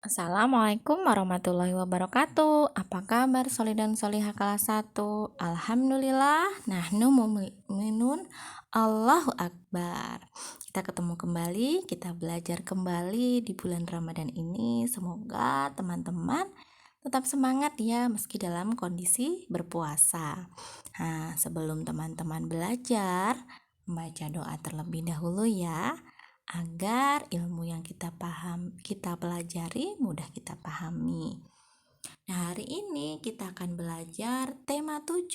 Assalamualaikum warahmatullahi wabarakatuh. Apa kabar soli dan soliha kelas 1? Alhamdulillah, nahnu mu'minun, Allahu Akbar. Kita ketemu kembali, kita belajar kembali di bulan Ramadan ini. Semoga teman-teman tetap semangat ya meski dalam kondisi berpuasa. Nah, sebelum teman-teman belajar, membaca doa terlebih dahulu ya, agar ilmu yang kita pelajari mudah kita pahami. Nah, hari ini kita akan belajar tema 7,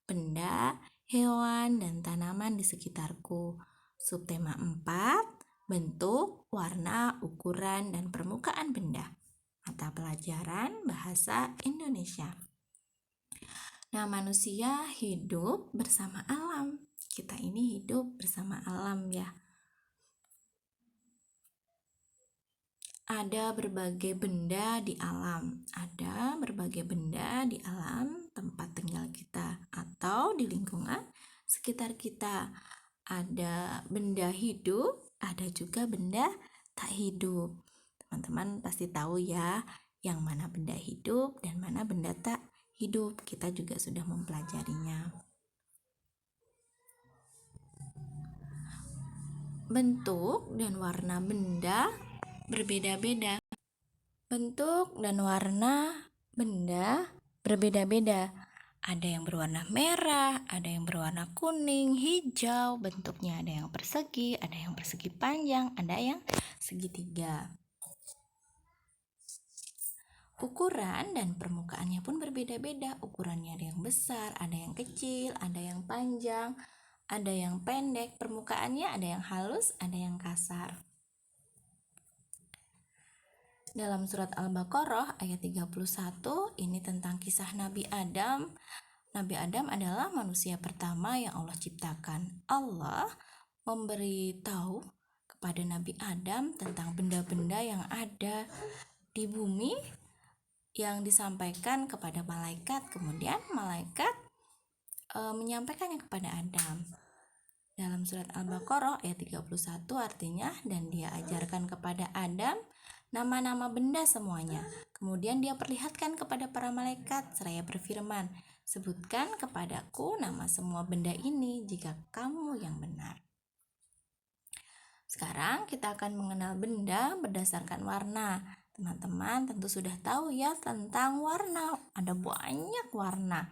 benda, hewan, dan tanaman di sekitarku. Subtema 4, bentuk, warna, ukuran, dan permukaan benda. Mata pelajaran Bahasa Indonesia. Nah, manusia hidup bersama alam. Kita ini hidup bersama alam ya. Ada berbagai benda di alam. Ada berbagai benda di alam tempat tinggal kita atau di lingkungan sekitar kita. Ada benda hidup, ada juga benda tak hidup. Teman-teman pasti tahu ya, yang mana benda hidup dan mana benda tak hidup. Kita juga sudah mempelajarinya. Bentuk dan warna benda berbeda-beda. Bentuk dan warna benda berbeda-beda. Ada yang berwarna merah, ada yang berwarna kuning, hijau. Bentuknya ada yang persegi, ada yang persegi panjang, ada yang segitiga. Ukuran dan permukaannya pun berbeda-beda. Ukurannya ada yang besar, ada yang kecil, ada yang panjang, ada yang pendek. Permukaannya ada yang halus, ada yang kasar. Dalam surat Al-Baqarah ayat 31, ini tentang kisah Nabi Adam. Nabi Adam adalah manusia pertama yang Allah ciptakan. Allah memberitahu kepada Nabi Adam tentang benda-benda yang ada di bumi yang disampaikan kepada malaikat. Kemudian malaikat menyampaikannya kepada Adam. Dalam surat Al-Baqarah ayat 31 artinya, dan dia ajarkan kepada Adam nama-nama benda semuanya. Kemudian dia perlihatkan kepada para malaikat seraya berfirman, sebutkan kepadaku nama semua benda ini jika kamu yang benar. Sekarang kita akan mengenal benda berdasarkan warna. Teman-teman tentu sudah tahu ya tentang warna. Ada banyak warna.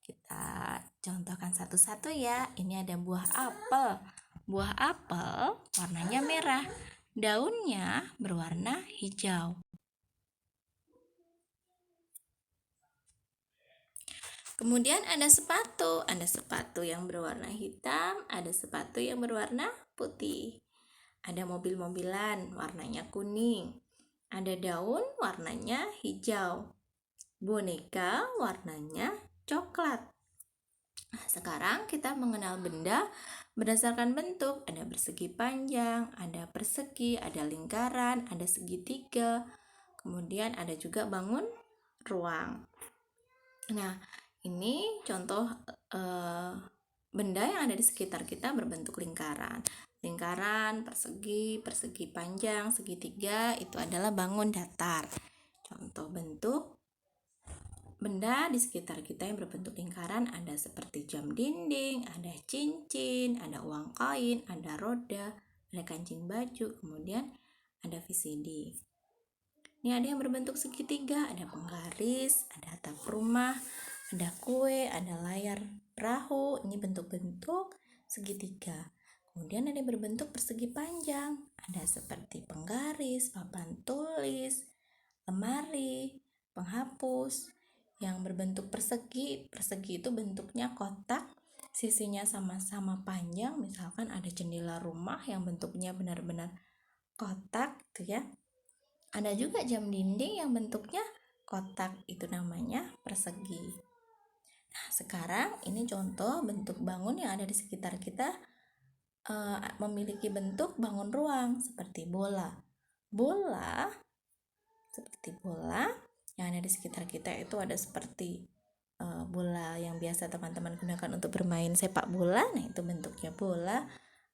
Kita contohkan satu-satu ya. Ini ada buah apel. Buah apel warnanya merah. Daunnya berwarna hijau. Kemudian ada sepatu yang berwarna hitam, ada sepatu yang berwarna putih. Ada mobil-mobilan warnanya kuning. Ada daun warnanya hijau. Boneka warnanya coklat. Nah, sekarang kita mengenal benda berdasarkan bentuk. Ada persegi panjang, ada persegi, ada lingkaran, ada segitiga. Kemudian ada juga bangun ruang. Nah, ini contoh benda yang ada di sekitar kita berbentuk lingkaran. Lingkaran, persegi, persegi panjang, segitiga itu adalah bangun datar. Contoh bentuk benda di sekitar kita yang berbentuk lingkaran ada seperti jam dinding, ada cincin, ada uang koin, ada roda, ada kancing baju, kemudian ada VCD. Ini ada yang berbentuk segitiga, ada penggaris, ada atap rumah, ada kue, ada layar perahu. Ini bentuk-bentuk segitiga. Kemudian ada yang berbentuk persegi panjang, ada seperti penggaris, papan tulis, lemari, penghapus. Yang berbentuk persegi itu bentuknya kotak, sisinya sama-sama panjang. Misalkan ada jendela rumah yang bentuknya benar-benar kotak gitu ya. Ada juga jam dinding yang bentuknya kotak, itu namanya persegi. Nah, sekarang ini contoh bentuk bangun yang ada di sekitar kita memiliki bentuk bangun ruang seperti bola. Seperti bola yang ada di sekitar kita itu ada seperti bola yang biasa teman-teman gunakan untuk bermain sepak bola. Nah, itu bentuknya bola.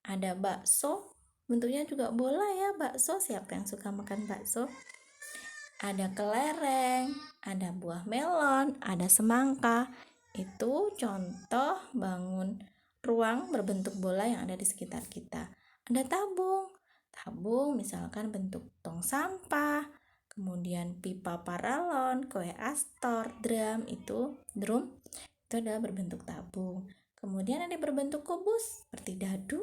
Ada bakso, bentuknya juga bola ya, bakso. Siapa yang suka makan bakso? ada kelereng, ada buah melon, ada semangka. Itu contoh bangun ruang berbentuk bola yang ada di sekitar kita. Ada tabung. Tabung misalkan bentuk tong sampah, kemudian pipa paralon, kue astor, drum itu adalah berbentuk tabung. Kemudian ada berbentuk kubus seperti dadu,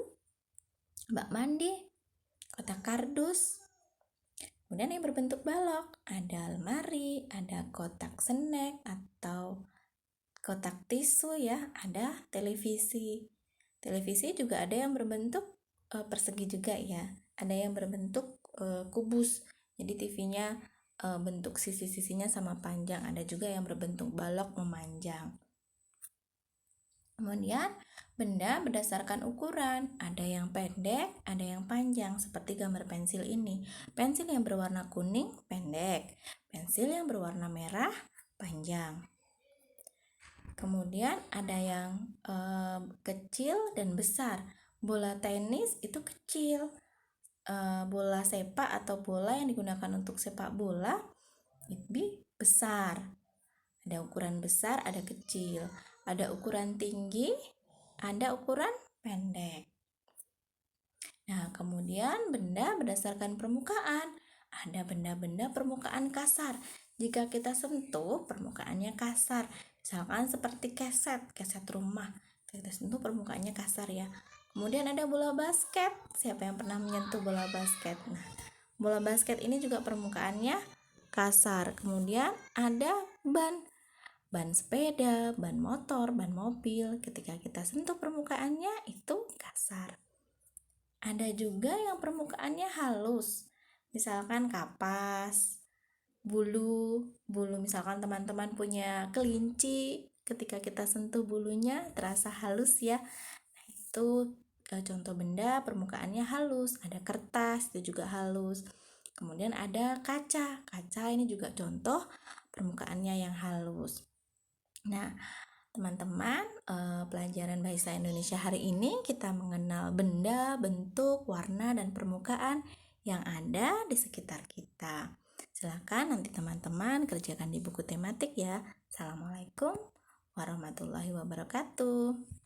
bak mandi, kotak kardus. Kemudian yang berbentuk balok, ada lemari, ada kotak snack atau kotak tisu ya, ada televisi. Televisi juga ada yang berbentuk persegi juga ya, ada yang berbentuk kubus. Jadi TV-nya bentuk sisi-sisinya sama panjang, ada juga yang berbentuk balok memanjang. Kemudian benda berdasarkan ukuran, ada yang pendek, ada yang panjang, seperti gambar pensil ini. Pensil yang berwarna kuning pendek, pensil yang berwarna merah panjang. Kemudian ada yang kecil dan besar. Bola tenis itu kecil. Bola sepak atau bola yang digunakan untuk sepak bola lebih besar. Ada ukuran besar, ada kecil. Ada ukuran tinggi, ada ukuran pendek. Nah, kemudian benda berdasarkan permukaan. Ada benda-benda permukaan kasar. Jika kita sentuh, permukaannya kasar. Misalkan seperti keset rumah. Kita sentuh permukaannya kasar ya. Kemudian ada bola basket. Siapa yang pernah menyentuh bola basket? Nah, bola basket ini juga permukaannya kasar. Kemudian ada ban sepeda, ban motor, ban mobil. Ketika kita sentuh permukaannya itu kasar. Ada juga yang permukaannya halus. Misalkan kapas, bulu misalkan teman-teman punya kelinci, ketika kita sentuh bulunya terasa halus ya. Nah, itu contoh benda permukaannya halus. Ada kertas, itu juga halus. Kemudian ada kaca. Kaca ini juga contoh permukaannya yang halus. Nah, teman-teman, pelajaran Bahasa Indonesia hari ini kita mengenal benda, bentuk, warna, dan permukaan yang ada di sekitar kita. Silakan nanti teman-teman kerjakan di buku tematik ya. Assalamualaikum warahmatullahi wabarakatuh.